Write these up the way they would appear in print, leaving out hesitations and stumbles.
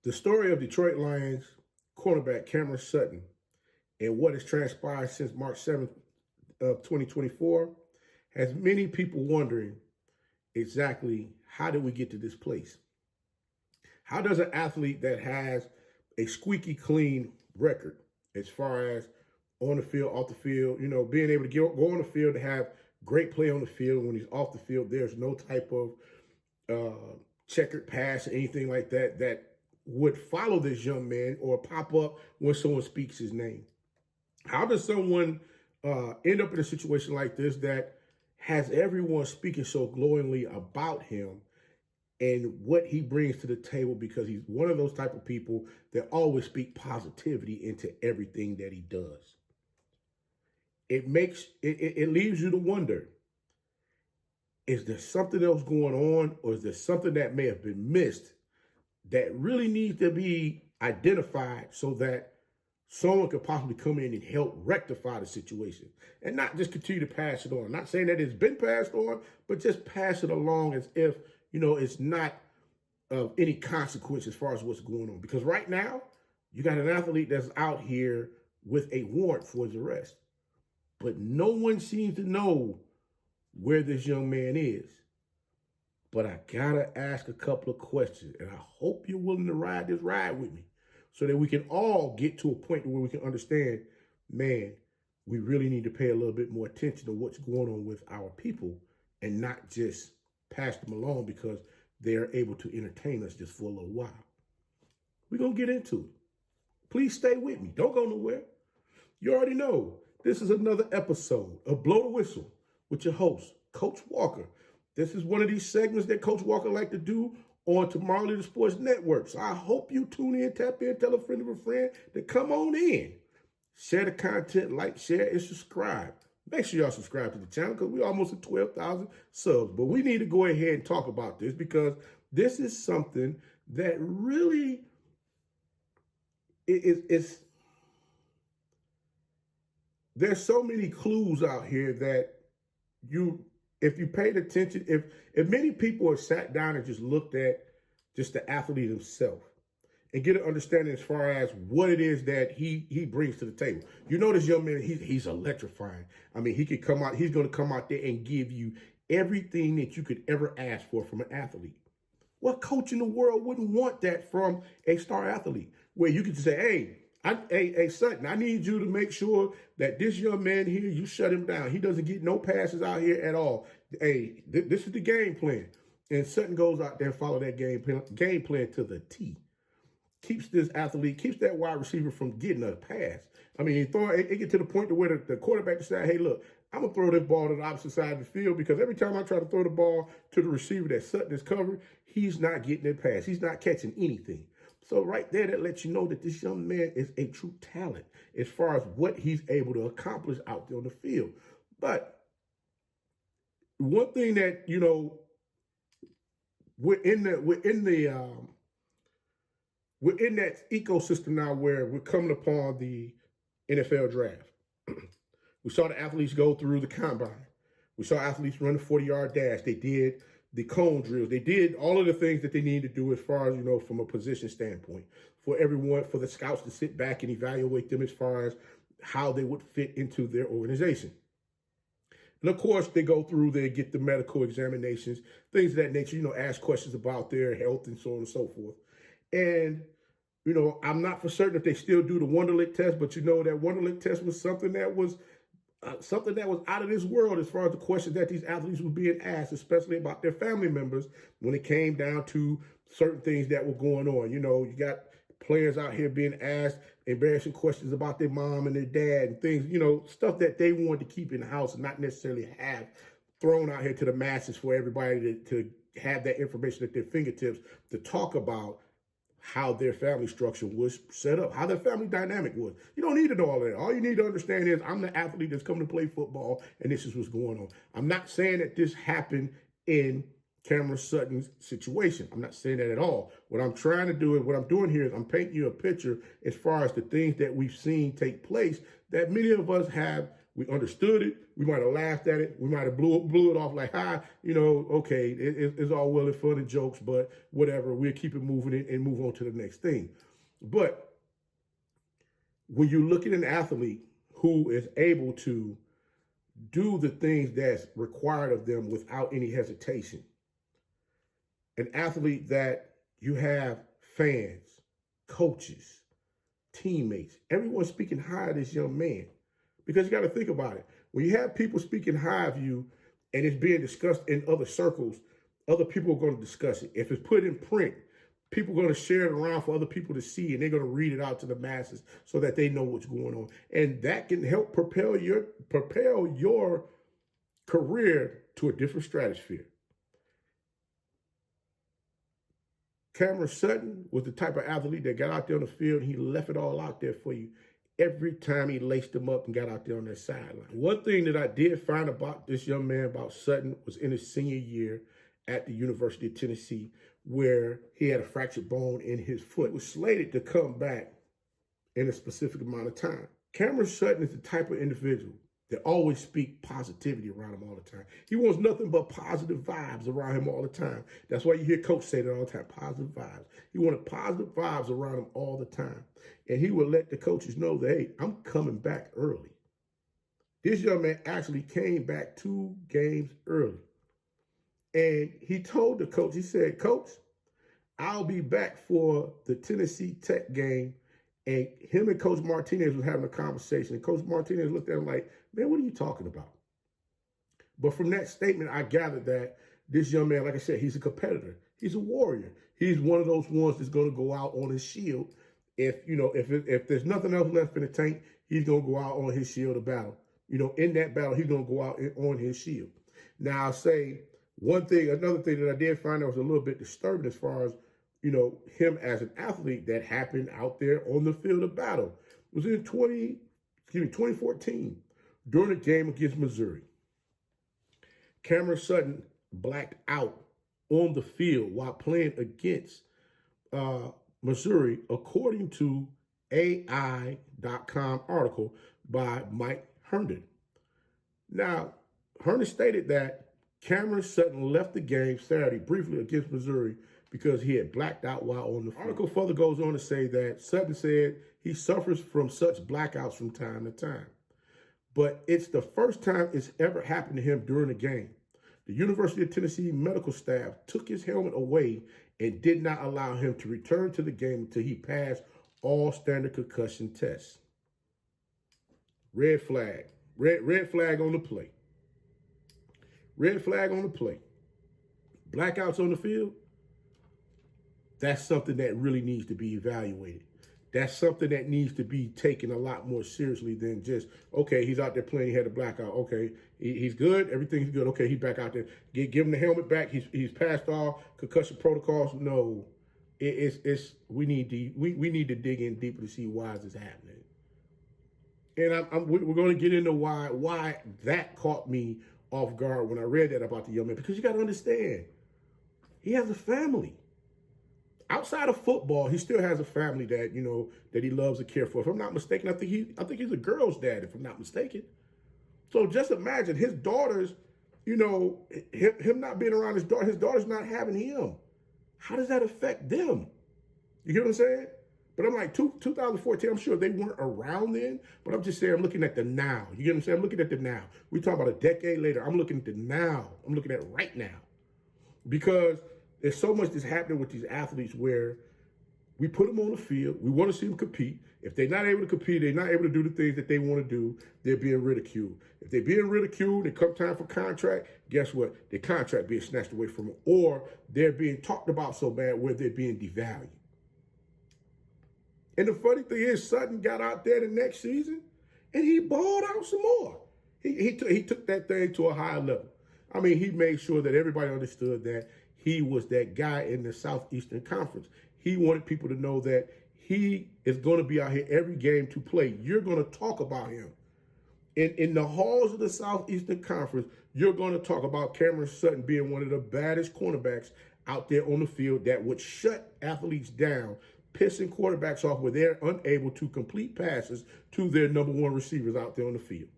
The story of Detroit Lions cornerback Cameron Sutton and what has transpired since March 7th of 2024 has many people wondering exactly how did we get to this place? How does an athlete that has a squeaky clean record as far as on the field, off the field, being able to go on the field to have great play on the field, when he's off the field, there's no type of checkered pass or anything like that that would follow this young man or pop up when someone speaks his name. How does someone end up in a situation like this that has everyone speaking so glowingly about him and what he brings to the table, because he's one of those type of people that always speak positivity into everything that he does? It leaves you to wonder, is there something else going on, or is there something that may have been missed that really needs to be identified so that someone could possibly come in and help rectify the situation and not just continue to pass it on? I'm not saying that it's been passed on, but just pass it along as if, it's not of any consequence as far as what's going on. Because right now, you got an athlete that's out here with a warrant for his arrest, but no one seems to know where this young man is. But I gotta ask a couple of questions, and I hope you're willing to ride this ride with me so that we can all get to a point where we can understand, man, we really need to pay a little bit more attention to what's going on with our people and not just pass them along because they're able to entertain us just for a little while. We're going to get into it. Please stay with me. Don't go nowhere. You already know this is another episode of Blow the Whistle with your host, Coach Walker. This is one of these segments that Coach Walker like to do on Tomorrow Leader Sports Network. So I hope you tune in, tap in, tell a friend of a friend to come on in. Share the content, like, share, and subscribe. Make sure y'all subscribe to the channel because we're almost at 12,000 subs. But we need to go ahead and talk about this because this is something that really is there's so many clues out here that if you paid attention, if many people have sat down and just looked at just the athlete himself and get an understanding as far as what it is that he brings to the table. This young man, he's electrifying. I mean, he's going to come out there and give you everything that you could ever ask for from an athlete. What coach in the world wouldn't want that from a star athlete? Where you could say, hey, Sutton, I need you to make sure that this young man here, you shut him down. He doesn't get no passes out here at all. Hey, this is the game plan. And Sutton goes out there and follow that game plan to the T. Keeps that wide receiver from getting a pass. I mean, it get to the point to where the quarterback decide, hey, look, I'm going to throw this ball to the opposite side of the field because every time I try to throw the ball to the receiver that Sutton is covering, he's not getting that pass. He's not catching anything. So right there, that lets you know that this young man is a true talent as far as what he's able to accomplish out there on the field. But one thing that, we're in that ecosystem now where we're coming upon the NFL draft. We saw the athletes go through the combine. We saw athletes run the 40-yard dash. They did the cone drills. They did all of the things that they need to do as far as, from a position standpoint, for the scouts to sit back and evaluate them as far as how they would fit into their organization. And of course, they get the medical examinations, things of that nature, ask questions about their health and so on and so forth. And, I'm not for certain if they still do the Wonderlic test, but that Wonderlic test was something that was out of this world as far as the questions that these athletes were being asked, especially about their family members when it came down to certain things that were going on. You got players out here being asked embarrassing questions about their mom and their dad and things, stuff that they wanted to keep in the house and not necessarily have thrown out here to the masses for everybody to have that information at their fingertips to talk about how their family structure was set up, how their family dynamic was. You don't need to know all that. All you need to understand is I'm the athlete that's coming to play football, and this is what's going on. I'm not saying that this happened in Cameron Sutton's situation. I'm not saying that at all. What I'm trying to do, and what I'm doing here is I'm painting you a picture as far as the things that we've seen take place that many of us have We understood it. We might have laughed at it. We might have blew it off like, okay, it's all well and fun and jokes, but whatever. We'll keep it moving and move on to the next thing. But when you look at an athlete who is able to do the things that's required of them without any hesitation, an athlete that you have fans, coaches, teammates, everyone speaking high of this young man. Because you got to think about it. When you have people speaking high of you and it's being discussed in other circles, other people are going to discuss it. If it's put in print, people are going to share it around for other people to see, and they're going to read it out to the masses so that they know what's going on. And that can help propel your career to a different stratosphere. Cameron Sutton was the type of athlete that got out there on the field and he left it all out there for you every time he laced them up and got out there on that sideline. One thing that I did find about this young man, about Sutton, was in his senior year at the University of Tennessee, where he had a fractured bone in his foot. He was slated to come back in a specific amount of time. Cameron Sutton is the type of individual that always speak positivity around him all the time. He wants nothing but positive vibes around him all the time. That's why you hear coach say that all the time, positive vibes. He wanted positive vibes around him all the time. And he would let the coaches know that, hey, I'm coming back early. This young man actually came back 2 games early. And he told the coach, he said, Coach, I'll be back for the Tennessee Tech game. And him and Coach Martinez was having a conversation. And Coach Martinez looked at him like, man, what are you talking about? But from that statement, I gathered that this young man, like I said, he's a competitor. He's a warrior. He's one of those ones that's going to go out on his shield. If there's nothing else left in the tank, he's going to go out on his shield of battle. In that battle, he's going to go out on his shield. Now, I'll say another thing that I did find that was a little bit disturbing as far as, him as an athlete that happened out there on the field of battle. It was in 2014 during a game against Missouri. Cameron Sutton blacked out on the field while playing against Missouri, according to AI.com article by Mike Herndon. Now, Herndon stated that Cameron Sutton left the game Saturday briefly against Missouri because he had blacked out while on the field. The article further goes on to say that Sutton said he suffers from such blackouts from time to time. But it's the first time it's ever happened to him during a game. The University of Tennessee medical staff took his helmet away and did not allow him to return to the game until he passed all standard concussion tests. Red flag. Red flag on the play. Red flag on the play. Blackouts on the field. That's something that really needs to be evaluated. That's something that needs to be taken a lot more seriously than just, okay, he's out there playing, he had a blackout. Okay, he's good, everything's good. Okay, he's back out there. Give him the helmet back. He's passed all concussion protocols. No, we need to dig in deeper to see why is this happening. And we're going to get into why that caught me off guard when I read that about the young man, because you got to understand, he has a family. Outside of football, he still has a family that, that he loves and cares for. If I'm not mistaken, I think he's a girl's dad, if I'm not mistaken. So just imagine his daughters, him not being around his daughter's not having him. How does that affect them? You get what I'm saying? But I'm like, 2014, I'm sure they weren't around then, but I'm just saying, I'm looking at the now. You get what I'm saying? I'm looking at the now. We talk about a decade later. I'm looking at the now. I'm looking at right now. Because there's so much that's happening with these athletes where we put them on the field. We want to see them compete. If they're not able to compete, they're not able to do the things that they want to do, they're being ridiculed. If they're being ridiculed, it come time for contract, guess what? Their contract being snatched away from them, or they're being talked about so bad where they're being devalued. And the funny thing is, Sutton got out there the next season, and he balled out some more. He took that thing to a higher level. I mean, he made sure that everybody understood that he was that guy in the Southeastern Conference. He wanted people to know that he is going to be out here every game to play. You're going to talk about him. In the halls of the Southeastern Conference, you're going to talk about Cameron Sutton being one of the baddest cornerbacks out there on the field that would shut athletes down, pissing quarterbacks off where they're unable to complete passes to their number one receivers out there on the field.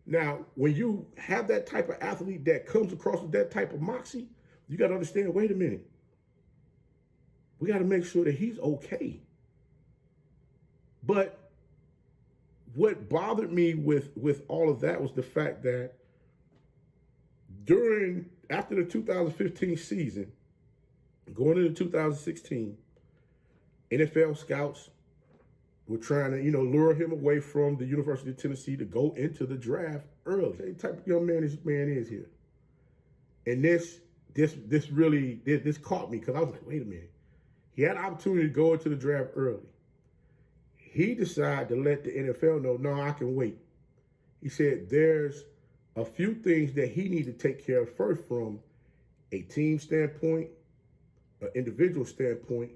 Now, when you have that type of athlete that comes across with that type of moxie, you got to understand, wait a minute. We got to make sure that he's okay. But what bothered me with all of that was the fact that after the 2015 season, going into 2016, NFL scouts were trying to, lure him away from the University of Tennessee to go into the draft early. The type of young man this man is here. And this caught me, because I was like, wait a minute. He had an opportunity to go into the draft early. He decided to let the NFL know, no, I can wait. He said there's a few things that he needs to take care of first from a team standpoint, an individual standpoint,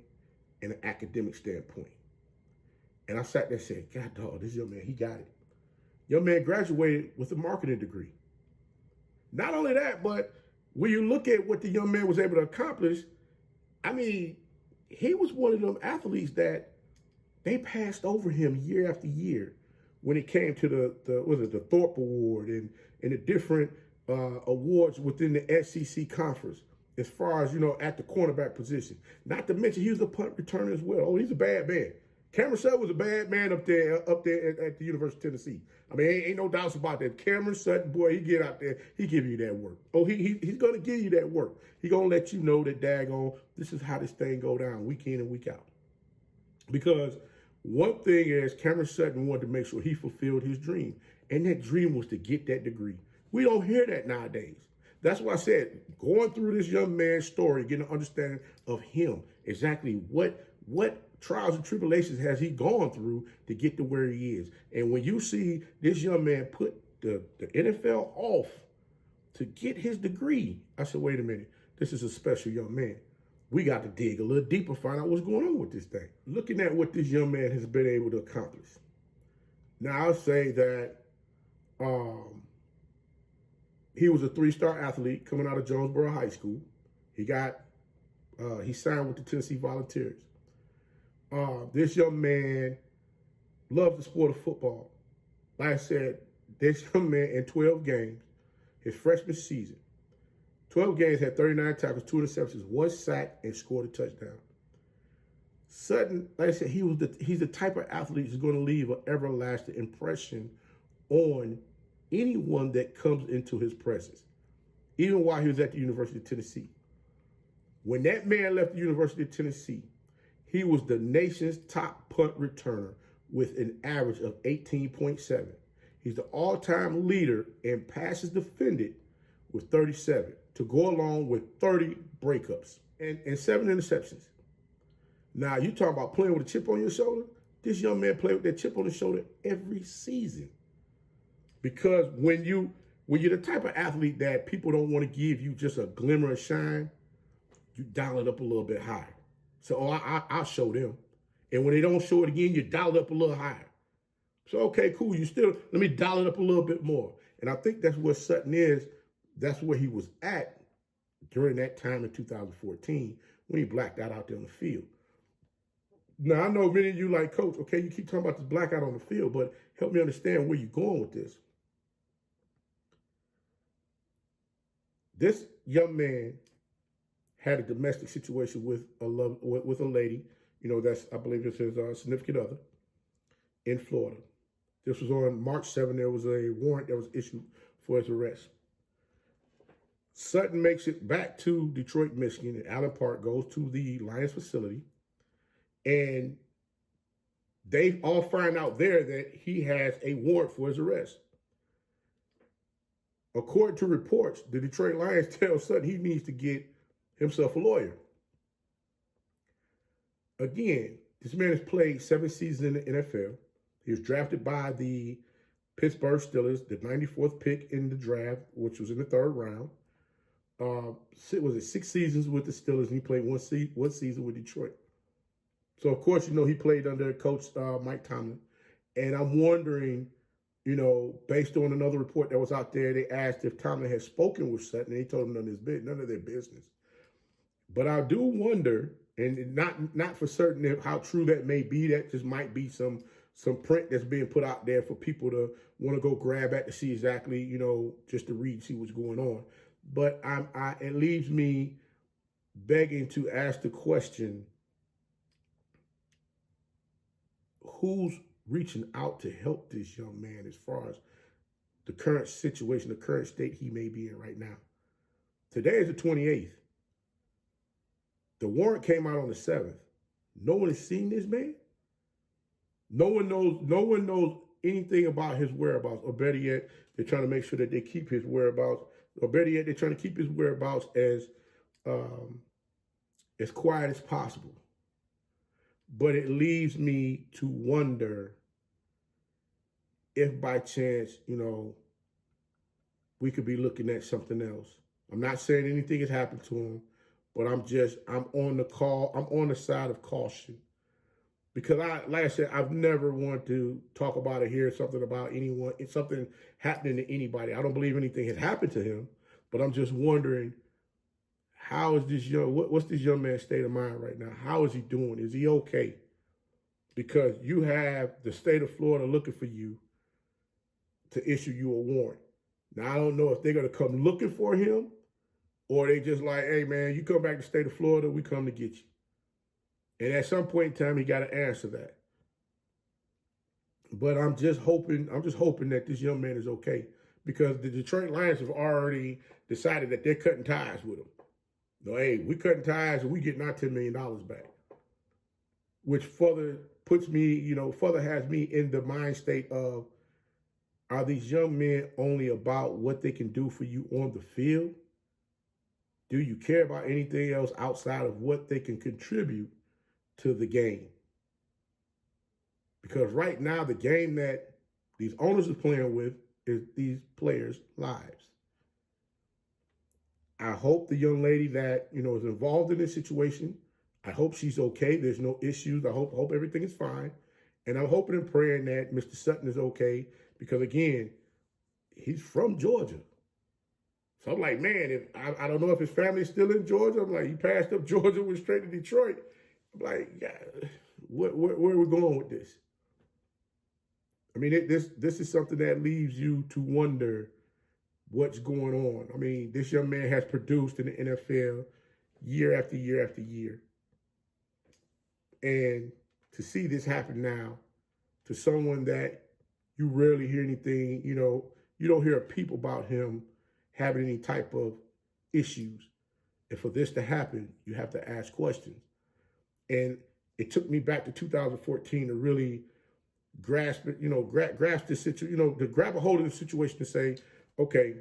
and an academic standpoint. And I sat there and said, God, dog, this young man, he got it. Young man graduated with a marketing degree. Not only that, but when you look at what the young man was able to accomplish, I mean, he was one of them athletes that they passed over him year after year when it came to the Thorpe Award and the different awards within the SEC conference, as far as, at the cornerback position. Not to mention he was a punt returner as well. Oh, he's a bad man. Cameron Sutton was a bad man up there at the University of Tennessee. I mean, ain't no doubts about that. Cameron Sutton, boy, he get out there, he give you that work. Oh, he's going to give you that work. He going to let you know that, daggone, this is how this thing go down week in and week out. Because one thing is, Cameron Sutton wanted to make sure he fulfilled his dream, and that dream was to get that degree. We don't hear that nowadays. That's why I said, going through this young man's story, getting an understanding of him, exactly what trials and tribulations has he gone through to get to where he is. And when you see this young man put the NFL off to get his degree, I said, wait a minute, this is a special young man. We got to dig a little deeper, find out what's going on with this thing. Looking at what this young man has been able to accomplish. Now, I'll say that he was a 3-star athlete coming out of Jonesboro High School. He signed with the Tennessee Volunteers. This young man loves the sport of football. Like I said, this young man in 12 games, his freshman season, 12 games, had 39 tackles, 2 interceptions, 1 sack, and scored a touchdown. Sutton, like I said, he's the type of athlete who's going to leave an everlasting impression on anyone that comes into his presence, even while he was at the University of Tennessee. When that man left the University of Tennessee, he was the nation's top punt returner with an average of 18.7. He's the all-time leader in passes defended with 37, to go along with 30 breakups and 7 interceptions. Now, you talking about playing with a chip on your shoulder? This young man played with that chip on his shoulder every season. Because when you're the type of athlete that people don't want to give you just a glimmer of shine, you dial it up a little bit higher. So, I'll show them. And when they don't show it again, you dial it up a little higher. So, okay, cool. Let me dial it up a little bit more. And I think that's where Sutton is. That's where he was at during that time in 2014 when he blacked out there on the field. Now, I know many of you like, Coach, okay, you keep talking about this blackout on the field, but help me understand where you're going with this. This young man had a domestic situation with a lady, I believe it's his significant other, in Florida. This was on March 7th. There was a warrant that was issued for his arrest. Sutton makes it back to Detroit, Michigan, and Allen Park, goes to the Lions facility, and they all find out there that he has a warrant for his arrest. According to reports, the Detroit Lions tell Sutton he needs to get himself a lawyer. Again, this man has played 7 seasons in the NFL. He was drafted by the Pittsburgh Steelers, the 94th pick in the draft, which was in the 3rd round. Was it 6 seasons with the Steelers, and he played one season with Detroit. So, of course, he played under Coach Mike Tomlin. And I'm wondering, based on another report that was out there, they asked if Tomlin had spoken with Sutton, and he told him none of their business. But I do wonder, and not for certain how true that may be, that just might be some some print that's being put out there for people to want to go grab at to see exactly, just to read, see what's going on. But it leaves me begging to ask the question, who's reaching out to help this young man as far as the current situation, the current state he may be in right now? Today is the 28th. The warrant came out on the 7th. No one has seen this man. No one knows anything about his whereabouts, or better yet, they're trying to make sure that they keep his whereabouts, or better yet, they're trying to keep his whereabouts as quiet as possible. But it leaves me to wonder if by chance, we could be looking at something else. I'm not saying anything has happened to him, but I'm on the side of caution. Because like I said, I've never wanted to talk about or hear something about anyone, it's something happening to anybody. I don't believe anything has happened to him, but I'm just wondering, how is this what's this young man's state of mind right now? How is he doing? Is he okay? Because you have the state of Florida looking for you to issue you a warrant. Now, I don't know if they're going to come looking for him, or they just like, hey, man, you come back to the state of Florida, we come to get you. And at some point in time, he got to answer that. But I'm just hoping that this young man is okay, because the Detroit Lions have already decided that they're cutting ties with him. No, hey, we cutting ties and we getting our $10 million back, which further has me in the mind state of, are these young men only about what they can do for you on the field? Do you care about anything else outside of what they can contribute to the game? Because right now, the game that these owners are playing with is these players' lives. I hope the young lady that, is involved in this situation, I hope she's okay. There's no issues. I hope everything is fine. And I'm hoping and praying that Mr. Sutton is okay, because again, he's from Georgia. So I'm like, man, I don't know if his family is still in Georgia. I'm like, he passed up Georgia, went straight to Detroit. I'm like, yeah, where are we going with this? I mean, this is something that leaves you to wonder what's going on. I mean, this young man has produced in the NFL year after year after year. And to see this happen now to someone that you rarely hear anything, you don't hear a peep about him having any type of issues. And for this to happen, you have to ask questions. And it took me back to 2014 to really grasp it, grasp this situation, to grab a hold of the situation to say, okay,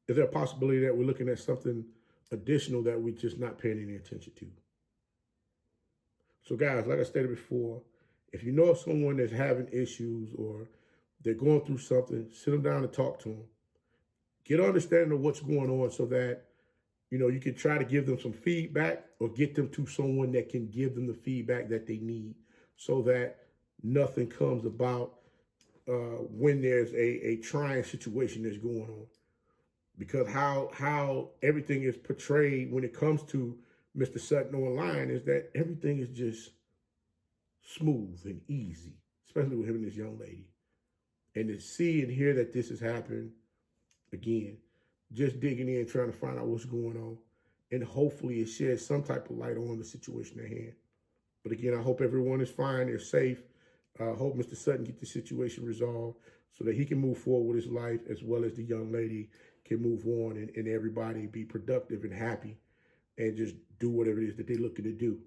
is there a possibility that we're looking at something additional that we're just not paying any attention to? So guys, like I stated before, if you know of someone that's having issues or they're going through something, sit them down and talk to them. Get an understanding of what's going on so that, you can try to give them some feedback or get them to someone that can give them the feedback that they need, so that nothing comes about when there's a trying situation that's going on. Because how everything is portrayed when it comes to Mr. Sutton online is that everything is just smooth and easy, especially with him and this young lady. And to see and hear that this has happened, again, just digging in, trying to find out what's going on. And hopefully it sheds some type of light on the situation at hand. But again, I hope everyone is fine, they're safe. I hope Mr. Sutton get the situation resolved so that he can move forward with his life, as well as the young lady can move on, and everybody be productive and happy and just do whatever it is that they're looking to do.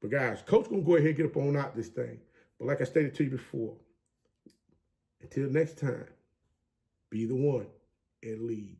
But guys, Coach going to go ahead and get up on out this thing. But like I stated to you before, until next time, be the one and lead.